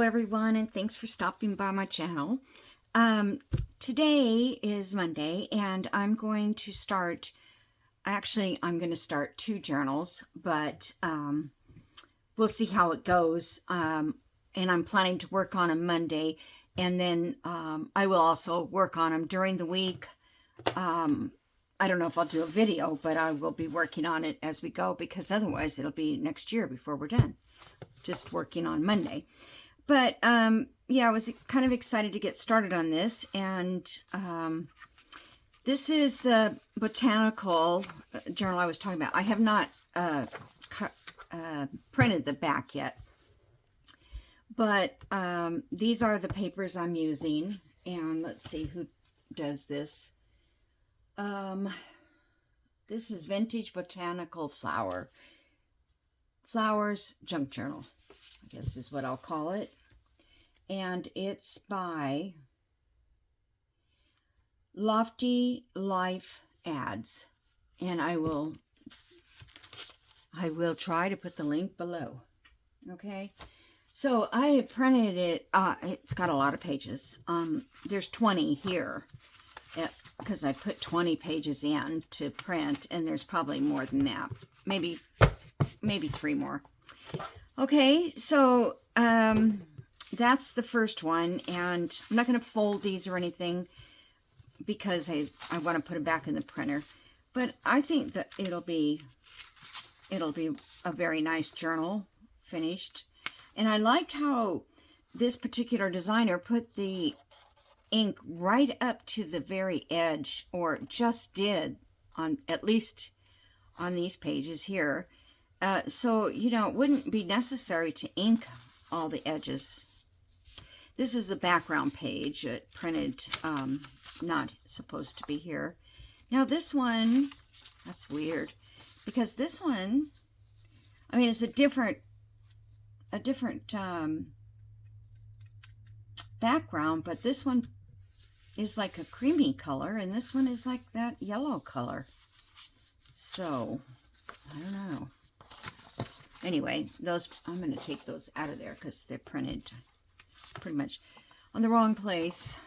everyone, and thanks for stopping by my channel. Today is Monday, and I'm going to start, I'm going to start 2 journals, but we'll see how it goes. And I'm planning to work on them Monday, and then I will also work on them during the week. I don't know if I'll do a video, but I will be working on it as we go, because otherwise it'll be next year before we're done. Just working on Monday. But yeah, I was kind of excited to get started on this, and this is the Botanical journal I was talking about. I have not printed the back yet, but these are the papers I'm using, and let's see who does this. This is Vintage Botanical Flowers Junk Journal, I guess is what I'll call it. And it's by Lofty Life Ads. And I will try to put the link below. Okay. So I printed it. It's got a lot of pages. There's 20 here, because I put 20 pages in to print, and there's probably more than that. Maybe 3 more. Okay, so that's the first one, and I'm not going to fold these or anything because I want to put them back in the printer. But I think that it'll be a very nice journal finished. And I like how this particular designer put the ink right up to the very edge, or just did, on at least on these pages here. So, you know, it wouldn't be necessary to ink all the edges. This is the background page. It printed, not supposed to be here. Now this one, that's weird, because this one, I mean, it's a different background, but this one is like a creamy color, and this one is like that yellow color. So, I don't know. Anyway, those, I'm going to take those out of there because they're printed pretty much on the wrong place.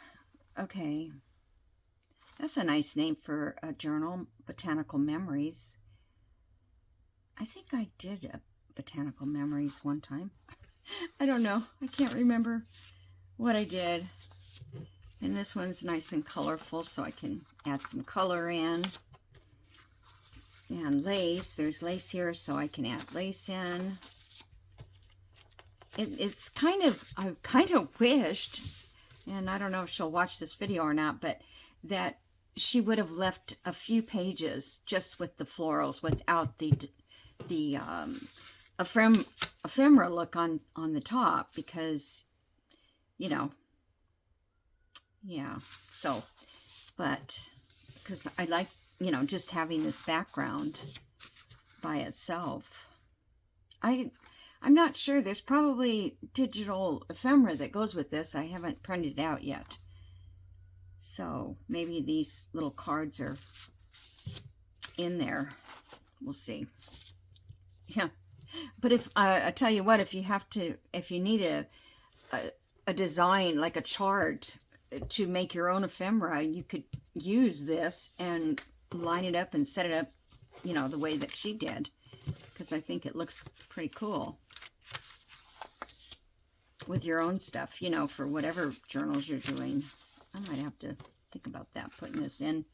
Okay. That's a nice name for a journal, Botanical Memories. I think I did a Botanical Memories one time. I don't know. I can't remember what I did. And this one's nice and colorful, so I can add some color in. And lace, there's lace here, so I can add lace in. It's kind of, I kind of wished, and I don't know if she'll watch this video or not, but that she would have left a few pages just with the florals, without the ephemera look on the top, because, you know, yeah, so, but, because I like, you know, just having this background by itself. I'm not sure. There's probably digital ephemera that goes with this. I haven't printed it out yet. So maybe these little cards are in there. We'll see. Yeah. But if, I tell you what, if you need a design, like a chart to make your own ephemera, you could use this and line it up and set it up, you know, the way that she did, because I think it looks pretty cool with your own stuff, you know, for whatever journals you're doing. I might have to think about that, putting this in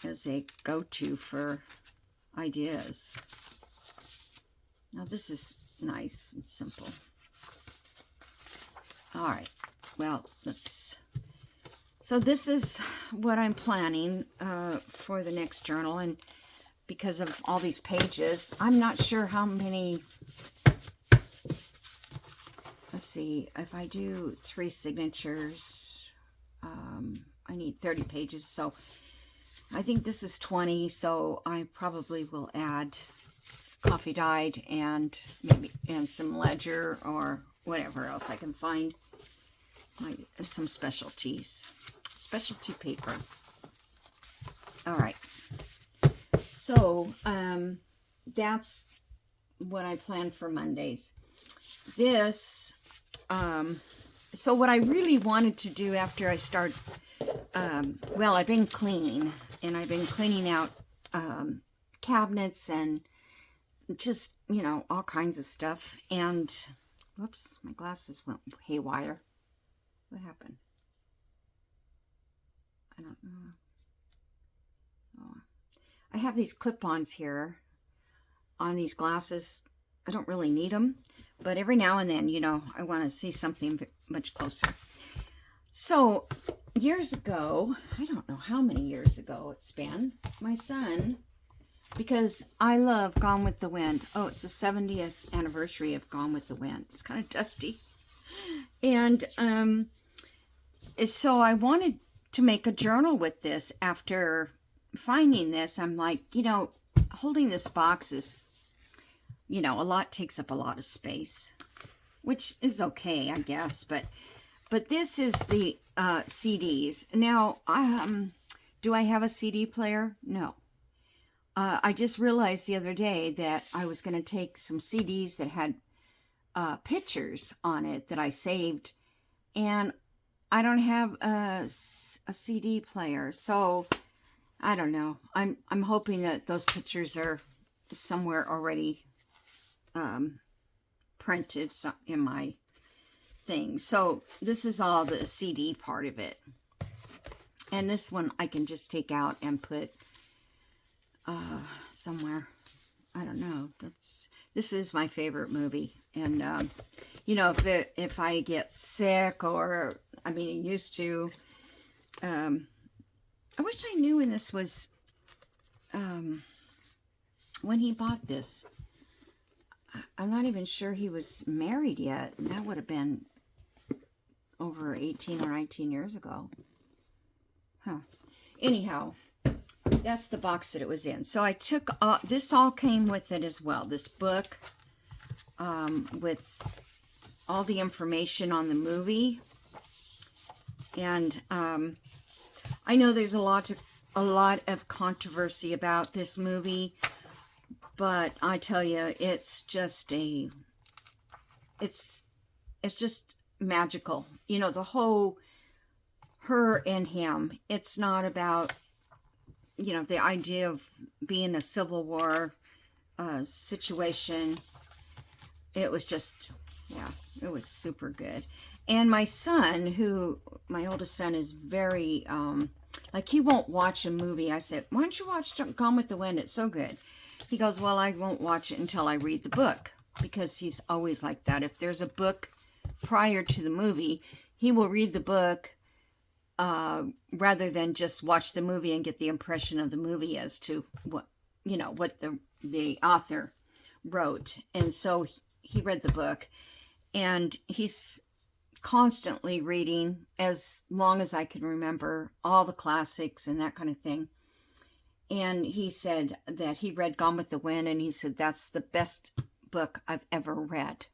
as a go-to for ideas. Now this is nice and simple. All right, well, so this is what I'm planning for the next journal, and because of all these pages, I'm not sure how many. Let's see, if I do 3 signatures, I need 30 pages, so I think this is 20, so I probably will add coffee dyed and some ledger or whatever else I can find. Some specialty paper. All right, so that's what I plan for Mondays. This So what I really wanted to do after I started, well, I've been cleaning, and I've been cleaning out cabinets and just, all kinds of stuff. And, whoops, my glasses went haywire. What happened? I don't know. Oh. I have these clip-ons here on these glasses. I don't really need them, but every now and then, I want to see something much closer. So, years ago, I don't know how many years ago it's been, my son, because I love Gone with the Wind. Oh, it's the 70th anniversary of Gone with the Wind. It's kind of dusty. And so I wanted to make a journal with this. After finding this, I'm like, holding this box is, a lot, takes up a lot of space, which is okay, I guess. But this is the CDs. Now, do I have a CD player? No. I just realized the other day that I was going to take some CDs that had pictures on it that I saved, and I don't have a CD player, so I don't know. I'm hoping that those pictures are somewhere already printed in my thing. So this is all the CD part of it, and this one I can just take out and put somewhere. I don't know. This is my favorite movie, and if I get sick, or I used to. I wish I knew when this was. When he bought this, I'm not even sure he was married yet. That would have been over 18 or 19 years ago. Huh. Anyhow, that's the box that it was in. So I took, this all came with it as well. This book with all the information on the movie. And I know there's a lot of controversy about this movie, but I tell you, it's just it's just magical. The whole her and him. It's not about, the idea of being a Civil War situation. It was just, yeah, it was super good. And my son, my oldest son, is very, he won't watch a movie. I said, why don't you watch Gone with the Wind? It's so good. He goes, well, I won't watch it until I read the book, because he's always like that. If there's a book prior to the movie, he will read the book rather than just watch the movie and get the impression of the movie as to what, what the author wrote. And so he read the book, and he's constantly reading, as long as I can remember, all the classics and that kind of thing. And he said that he read Gone with the Wind, and he said, that's the best book I've ever read.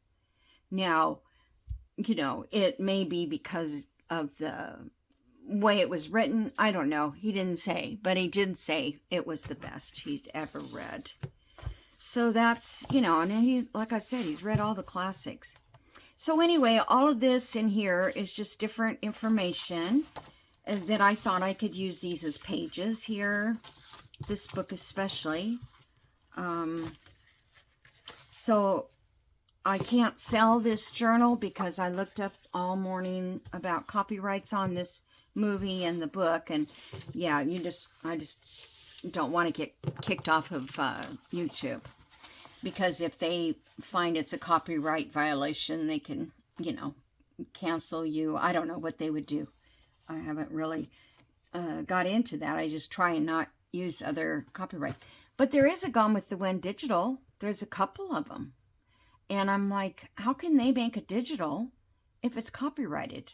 Now, it may be because of the way it was written. I don't know. He didn't say, but he did say it was the best he'd ever read. So that's, and he, like I said, he's read all the classics. So anyway, all of this in here is just different information that I thought I could use these as pages here. This book especially. So I can't sell this journal because I looked up all morning about copyrights on this movie and the book. And yeah, I just don't want to get kicked off of YouTube. Because if they find it's a copyright violation, they can, cancel you. I don't know what they would do. I haven't really got into that. I just try and not use other copyright. But there is a Gone with the Wind digital. There's a couple of them. And I'm like, how can they make a digital if it's copyrighted?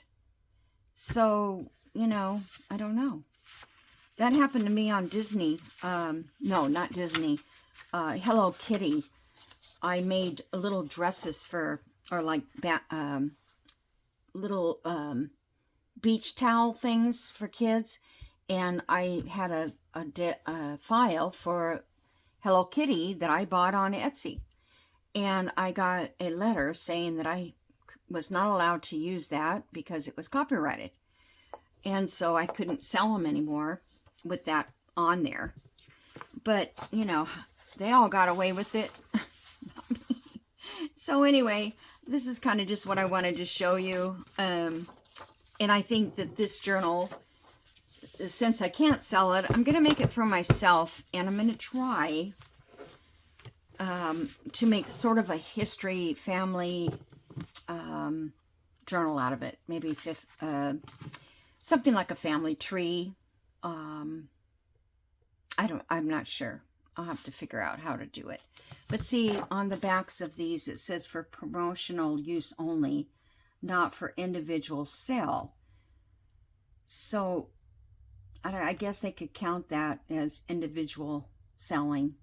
So, I don't know. That happened to me on Disney. No, not Disney. Hello Kitty. I made little dresses little beach towel things for kids, and I had a file for Hello Kitty that I bought on Etsy, and I got a letter saying that I was not allowed to use that because it was copyrighted. And so I couldn't sell them anymore with that on there. But, you know, they all got away with it. So anyway, this is kind of just what I wanted to show you. And I think that this journal, since I can't sell it, I'm going to make it for myself. And I'm going to try to make sort of a history family journal out of it. Maybe something like a family tree. I'm not sure. I'll have to figure out how to do it. But see, on the backs of these, it says for promotional use only, not for individual sale. So I guess they could count that as individual selling.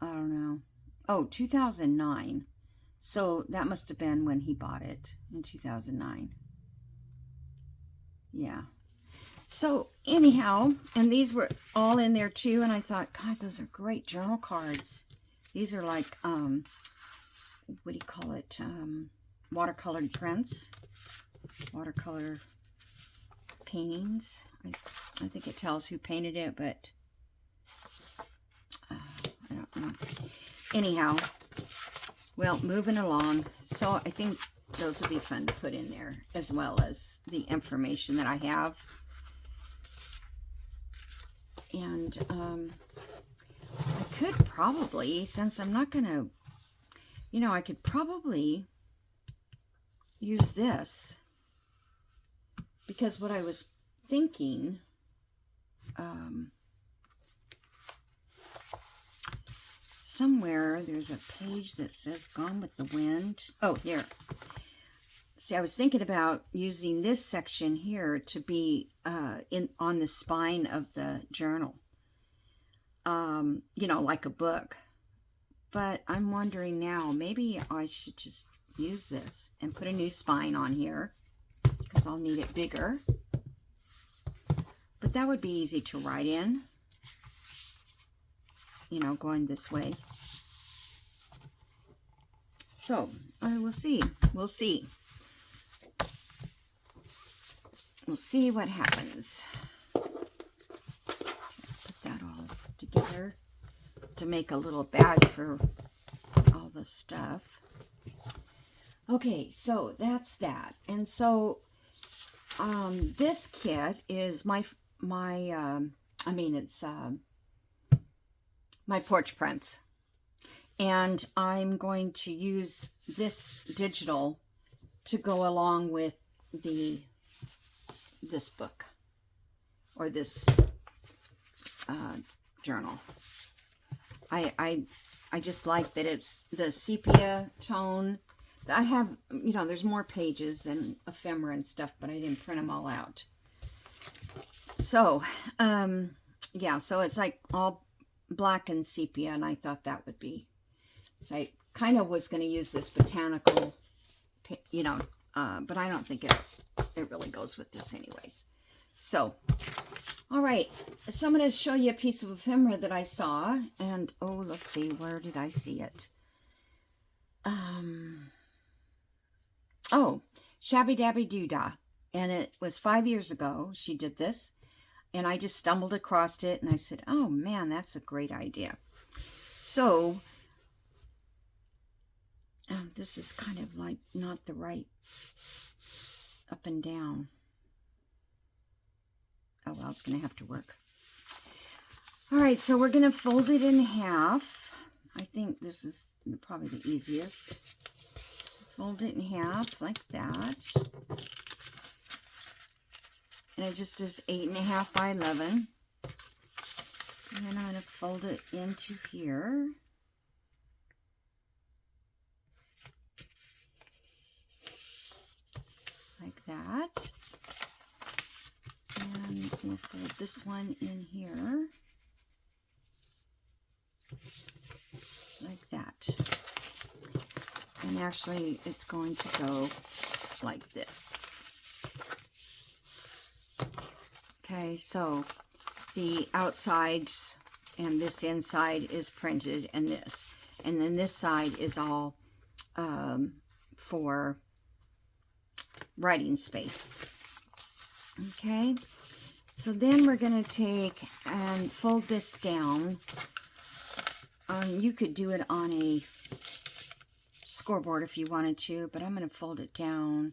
I don't know. Oh, 2009. So that must have been when he bought it, in 2009. Yeah. So anyhow, and these were all in there too, and I thought, God, those are great journal cards. These are like, what do you call it? Watercolored prints, watercolor paintings. I think it tells who painted it, but I don't know. Anyhow, well, moving along. So I think those will be fun to put in there, as well as the information that I have. And I could probably, since I'm not going to, you know, I could probably use this. Because what I was thinking, somewhere there's a page that says Gone with the Wind. Oh, here. See, I was thinking about using this section here to be on the spine of the journal. You know, like a book. But I'm wondering now, maybe I should just use this and put a new spine on here, because I'll need it bigger. But that would be easy to write in. You know, going this way. So, we'll see. We'll see. We'll see what happens. Put that all together to make a little bag for all the stuff. Okay, so that's that. And so this kit is my porch prints. And I'm going to use this digital to go along with this book, or this journal. I just like that it's the sepia tone. I have, you know, there's more pages and ephemera and stuff, but I didn't print them all out. So, yeah, so it's like all black and sepia, and I thought that would be, so I kind of was going to use this Botanical, you know, but I don't think it really goes with this anyways. So, all right, so I'm going to show you a piece of ephemera that I saw, and, oh, let's see, where did I see it? Oh, Shabby Dabby Doodah, and it was 5 years ago she did this, and I just stumbled across it, and I said, oh, man, that's a great idea. So, this is kind of like not the right up and down. Oh, well, it's going to have to work. All right, so we're going to fold it in half. I think this is probably the easiest. Fold it in half like that. And it just is 8.5 by 11. And then I'm going to fold it into here. Like that. And we'll fold this one in here. Like that. And actually, it's going to go like this. Okay, so the outsides and this inside is printed, and this. And then this side is all for writing space. Okay, so then we're going to take and fold this down. You could do it on a scoreboard if you wanted to, but I'm going to fold it down.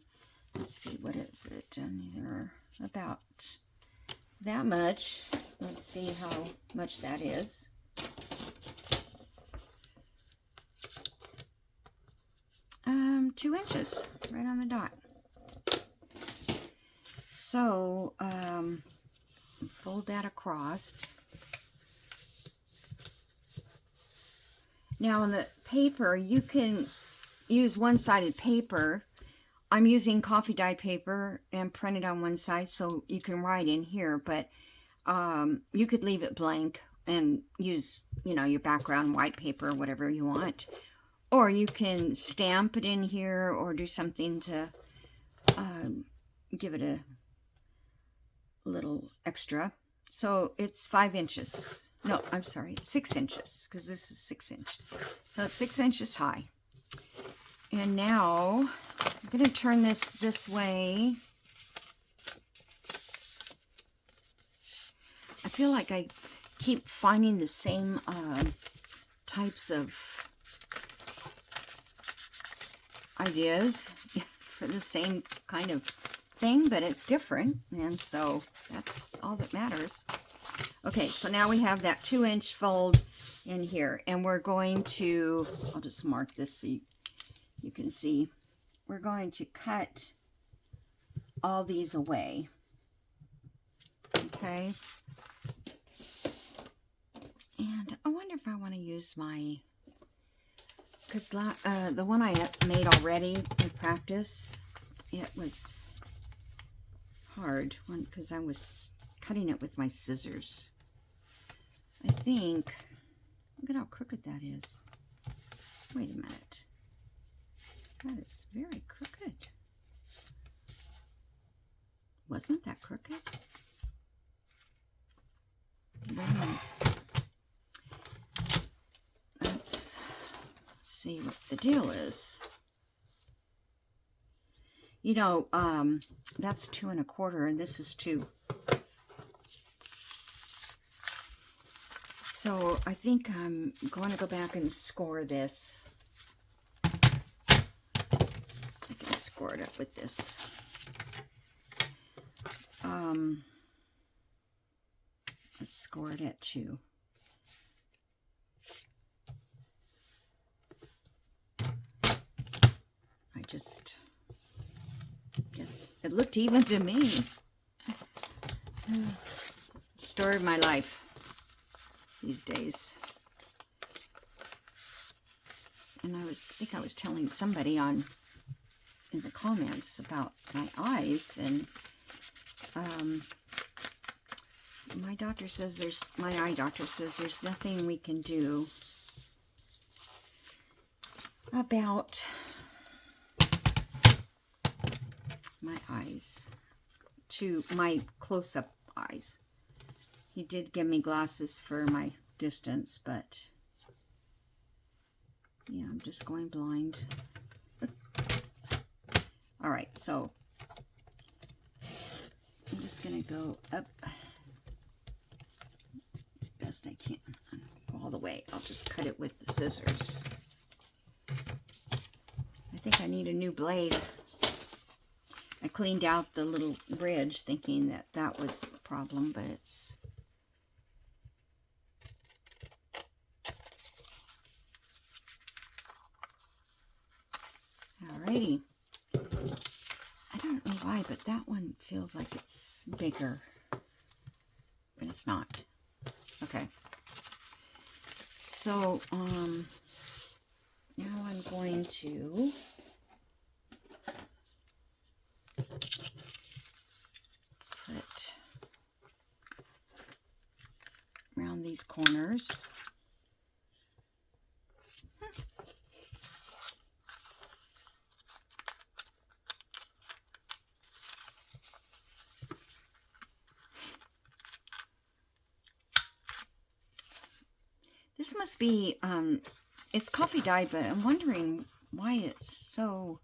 Let's see, what is it down here? About that much. Let's see how much that is. Um, 2 inches, right on the dot. So, fold that across. Now on the paper, you can use one-sided paper. I'm using coffee dyed paper and printed on one side, so you can write in here, but you could leave it blank and use, you know, your background white paper, whatever you want. Or you can stamp it in here or do something to give it a little extra. So it's 5 inches. No, I'm sorry, 6 inches, because this is 6 inch. So it's 6 inches high. And now I'm going to turn this way. I feel like I keep finding the same types of ideas for the same kind of thing, but it's different, and so that's all that matters. Okay, so now we have that 2-inch fold in here, and we're going to, I'll just mark this so you can see, we're going to cut all these away. Okay, and I wonder if I want to use my, because the one I made already in practice, it was hard one because I was cutting it with my scissors. I think, look at how crooked that is. Wait a minute. That is very crooked. Wasn't that crooked? Wait a minute. Let's see what the deal is. You know, that's 2 1/4, and this is 2. So I think I'm going to go back and score this. I can score it up with this. Let's score it at 2. I just guess it looked even to me. Story of my life these days. And I think I was telling somebody in the comments about my eyes, and my eye doctor says there's nothing we can do about my eyes, to my close-up eyes. He did give me glasses for my distance, but yeah, I'm just going blind. All right, so I'm just gonna go up best I can all the way. I'll just cut it with the scissors. I think I need a new blade. I cleaned out the little bridge thinking that that was the problem, but it's... Alrighty. I don't know why, but that one feels like it's bigger, but it's not. Okay. So, now I'm going to put around these corners. This must be, it's coffee dyed, but I'm wondering why it's so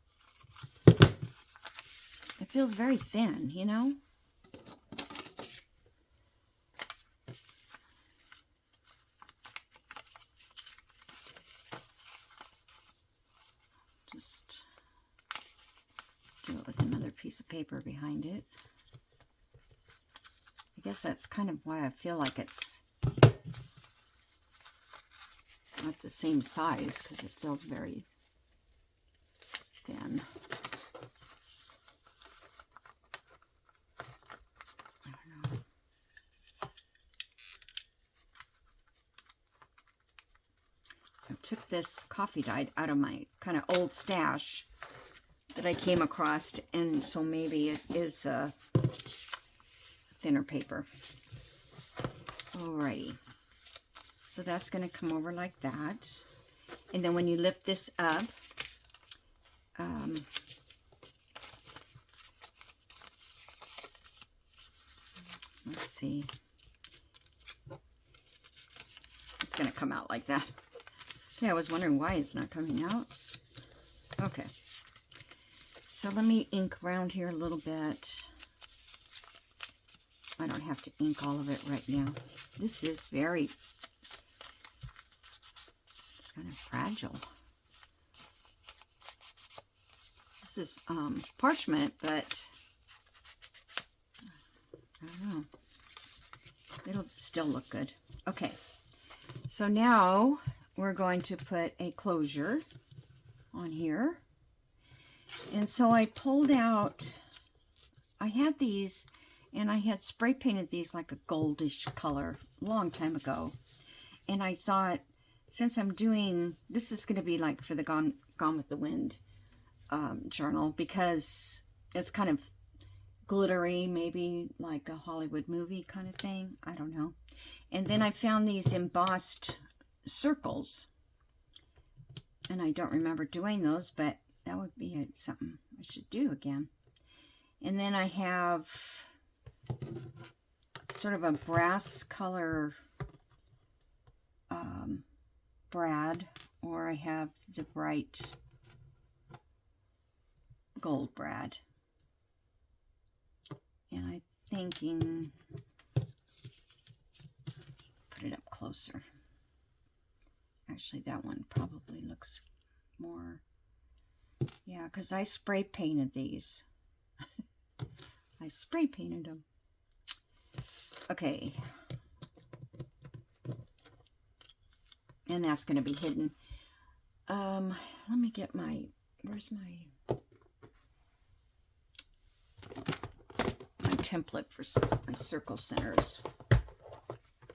feels very thin, you know? Just do it with another piece of paper behind it. I guess that's kind of why I feel like it's not the same size, because it feels very thin. I don't know. I took this coffee dye out of my kind of old stash that I came across, and so maybe it is thinner paper. Alrighty. So that's going to come over like that. And then when you lift this up, let's see. It's going to come out like that. Okay, I was wondering why it's not coming out. Okay. So let me ink around here a little bit. I don't have to ink all of it right now. This is very, it's kind of fragile. This is parchment, but I don't know. It'll still look good. Okay, so now we're going to put a closure on here. And so I pulled out, I had these, and I had spray painted these like a goldish color a long time ago. And I thought, since I'm doing, this is going to be like for the Gone with the Wind journal, because it's kind of glittery, maybe like a Hollywood movie kind of thing. I don't know. And then I found these embossed circles. And I don't remember doing those, but that would be something I should do again. And then I have sort of a brass color brad, or I have the bright gold brad. And I'm thinking, put it up closer. Actually, that one probably looks more, yeah, because I spray painted these. I spray painted them. Okay. And that's going to be hidden. Let me get my, where's my template for my circle centers.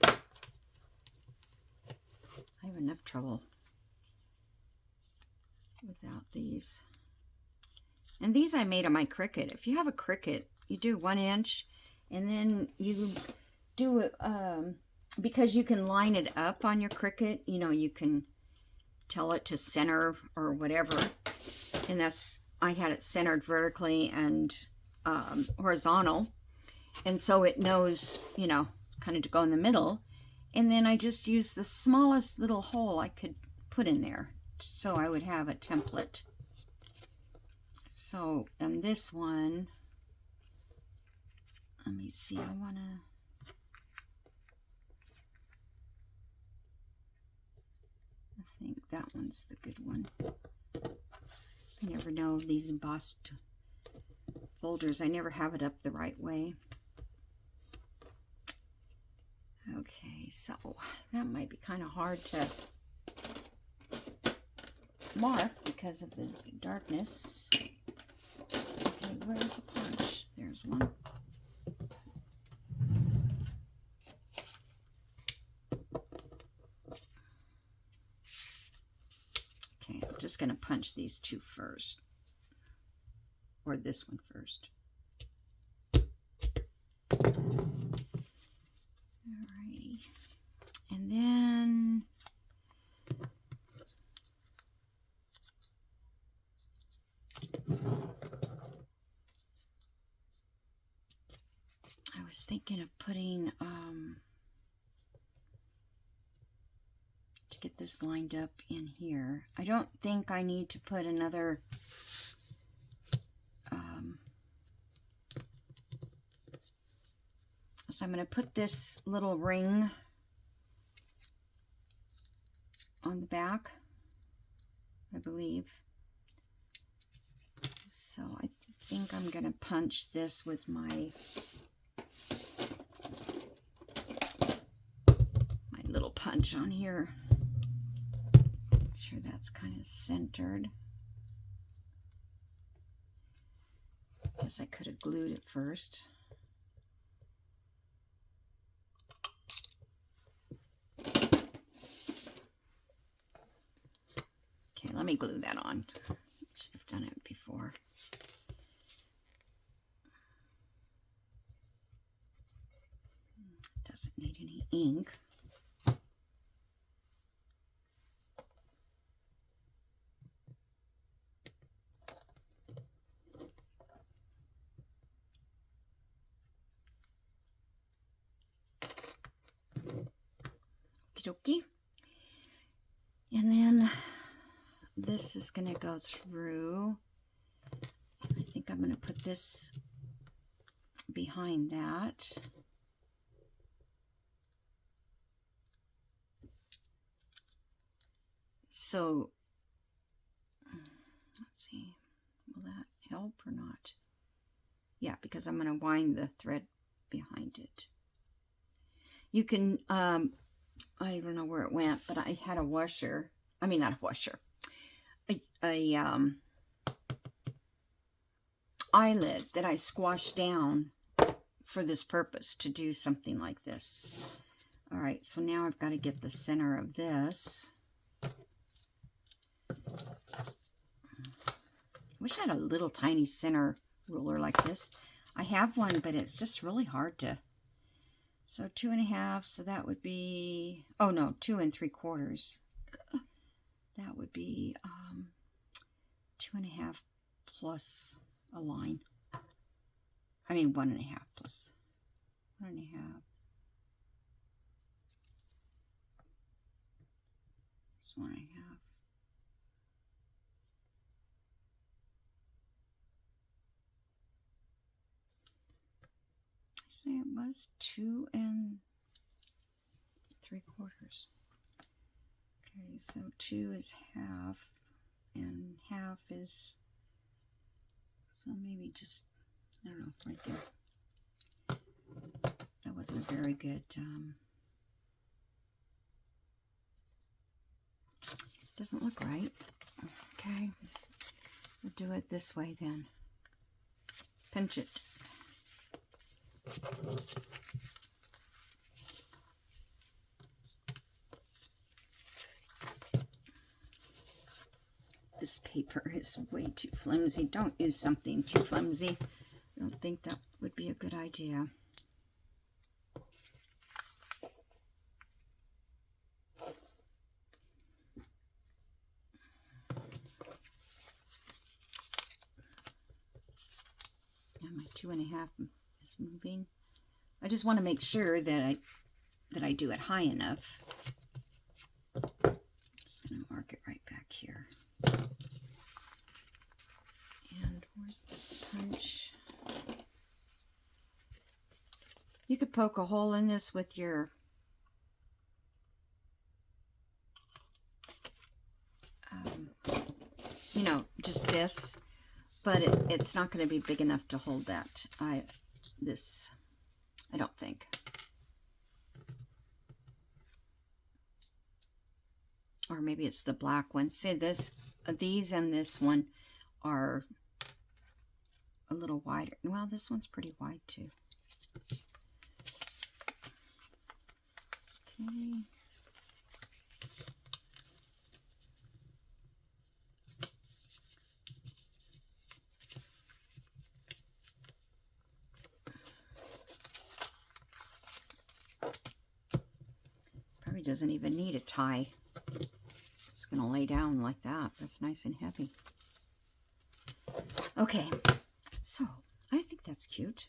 I have enough trouble without these. And these I made on my Cricut. If you have a Cricut, you do 1 inch, and then you do it, because you can line it up on your Cricut, you know, you can tell it to center or whatever. And that's, I had it centered vertically and horizontal. And so it knows, you know, kind of to go in the middle. And then I just used the smallest little hole I could put in there, so I would have a template. So, and this one, let me see, I think that one's the good one. I never know these embossed folders. I never have it up the right way. Okay, so that might be kind of hard to mark because of the darkness. Okay, where's the punch? There's one. Okay, I'm just going to punch these two first. Or this one first. Alrighty. And then I was thinking of putting to get this lined up in here. I don't think I need to put another So I'm going to put this little ring on the back, I believe. So I think I'm going to punch this with my little punch on here. Make sure that's kind of centered. Guess I could have glued it first. Okay, let me glue that on. Should have done it before. Doesn't need any ink. Okie dokie. And then this is going to go through. I think I'm going to put this behind that. So, let's see, will that help or not? Yeah, because I'm going to wind the thread behind it. You can, I don't know where it went, but I had a washer. I mean, not a washer. A eyelid that I squashed down for this purpose, to do something like this. All right, so now I've got to get the center of this. Wish I had a little tiny center ruler like this. I have one, but it's just really hard to. So 2.5, so that would be, oh no, 2 3/4. That would be 2.5 plus a line. I mean 1.5 plus 1.5. It's 1.5. Say it was 2 3/4. Okay, so 2 is half, and half is, so maybe just, I don't know, right there. That wasn't a very good, doesn't look right. Okay, we'll do it this way then. Pinch it. This paper is way too flimsy. Don't use something too flimsy. I don't think that would be a good idea. Now my 2.5 is moving. I just want to make sure that I do it high enough. Just going to mark it right back here. And where's the punch? You could poke a hole in this with your you know, just this, but it's not going to be big enough to hold that. I don't think. Or maybe it's the black one. See, these and this one are a little wider. Well, this one's pretty wide too. Okay. Probably doesn't even need a tie. It's going to lay down like that. That's nice and heavy. Okay, so I think that's cute.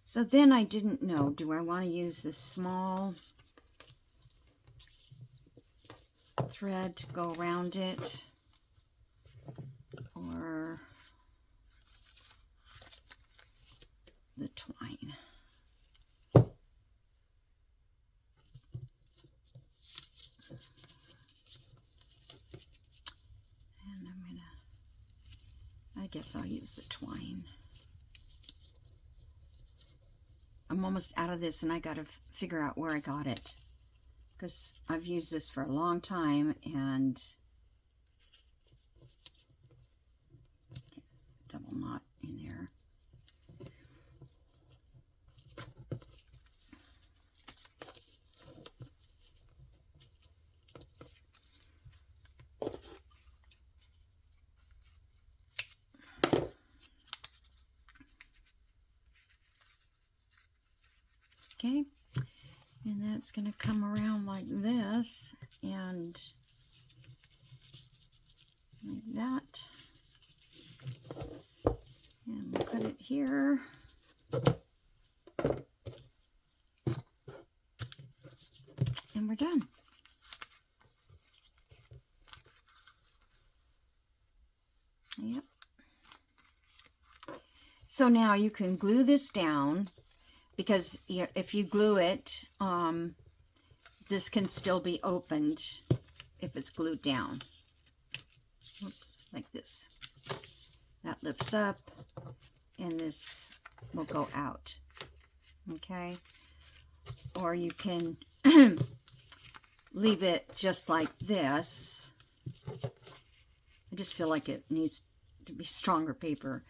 So then I didn't know, do I want to use this small thread to go around it, or the twine? I guess I'll use the twine. I'm almost out of this, and I got to figure out where I got it, because I've used this for a long time, and double knot in there. Okay, and that's going to come around like this, and like that, and we'll cut it here. And we're done. Yep. So now you can glue this down, because if you glue it, this can still be opened if it's glued down. Oops, like this. That lifts up, and this will go out. Okay? Or you can leave it just like this. I just feel like it needs to be stronger paper.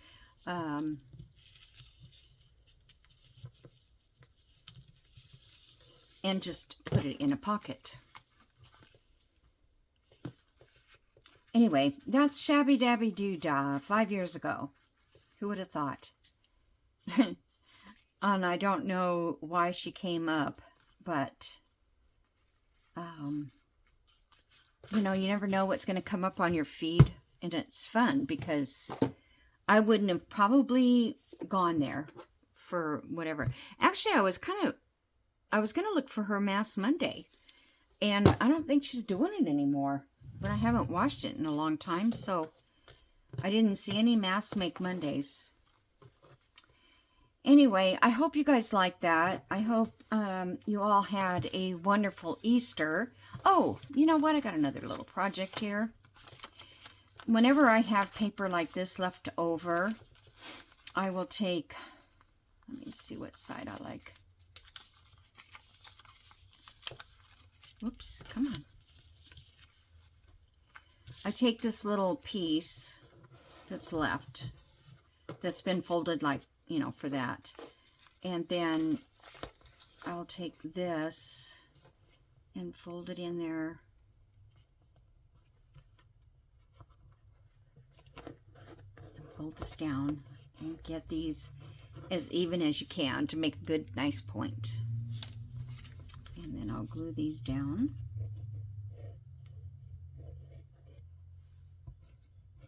And just put it in a pocket. Anyway, that's Shabby Dabby Doo-Dah 5 years ago. Who would have thought? And I don't know why she came up, but you know, you never know what's going to come up on your feed, and it's fun, because I wouldn't have probably gone there for whatever. Actually, I was going to look for her Mass Monday, and I don't think she's doing it anymore, but I haven't watched it in a long time, so I didn't see any Mass Make Mondays. Anyway, I hope you guys like that. I hope you all had a wonderful Easter. Oh, you know what? I got another little project here. Whenever I have paper like this left over, I will take, let me see what side I like. Whoops, come on. I take this little piece that's left, that's been folded like, you know, for that. And then I'll take this and fold it in there. And fold this down and get these as even as you can to make a good, nice point. And then I'll glue these down.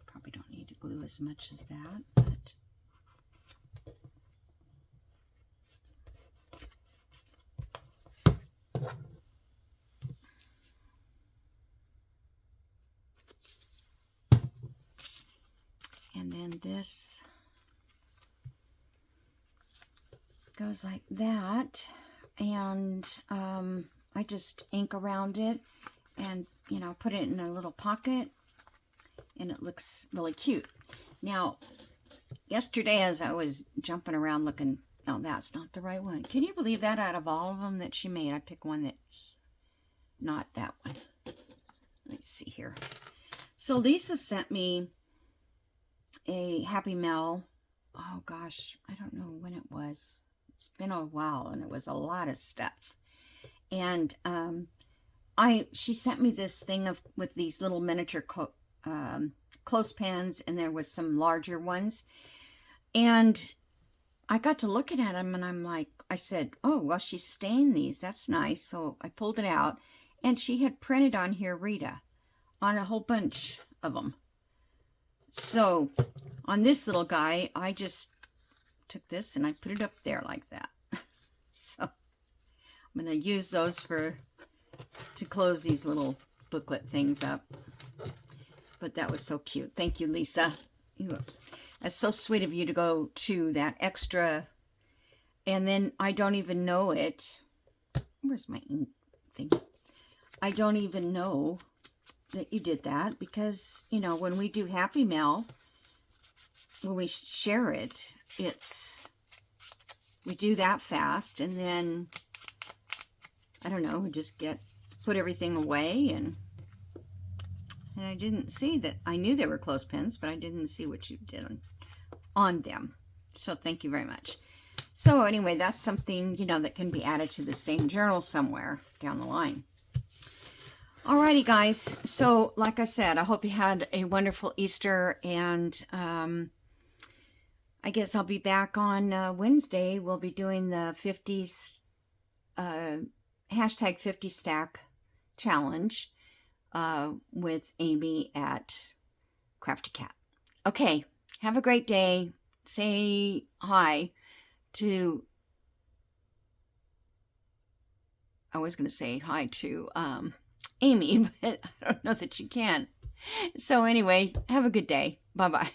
Probably don't need to glue as much as that, but and then this goes like that, and I just ink around it and, you know, put it in a little pocket, and it looks really cute. Now, yesterday as I was jumping around looking, no, that's not the right one. Can you believe that? Out of all of them that she made, I picked one that's not that one. Let's see here. So Lisa sent me a Happy Mail. Oh gosh, I don't know when it was. It's been a while, and it was a lot of stuff. And she sent me this thing with these little miniature clothespins, and there was some larger ones. And I got to looking at them, and I'm like, I said, oh, well, she stained these. That's nice. So I pulled it out, and she had printed on here Rita on a whole bunch of them. So on this little guy, I just took this and I put it up there like that. So I'm going to use those to close these little booklet things up. But that was so cute. Thank you, Lisa. That's so sweet of you to go to that extra. And then I don't even know it. Where's my ink thing? I don't even know that you did that, because, you know, when we do Happy Mail, when we share it, we do that fast, and then, I don't know, we just put everything away, and I didn't see that. I knew they were clothespins, but I didn't see what you did on them. So thank you very much. So anyway, that's something, you know, that can be added to the same journal somewhere down the line. Alrighty, guys. So like I said, I hope you had a wonderful Easter, and I guess I'll be back on Wednesday. We'll be doing the 50s, hashtag 50 stack challenge with Amy at Crafty Cat. Okay, have a great day. Say hi to, I was going to say hi to Amy, but I don't know that you can. So anyway, have a good day. Bye-bye.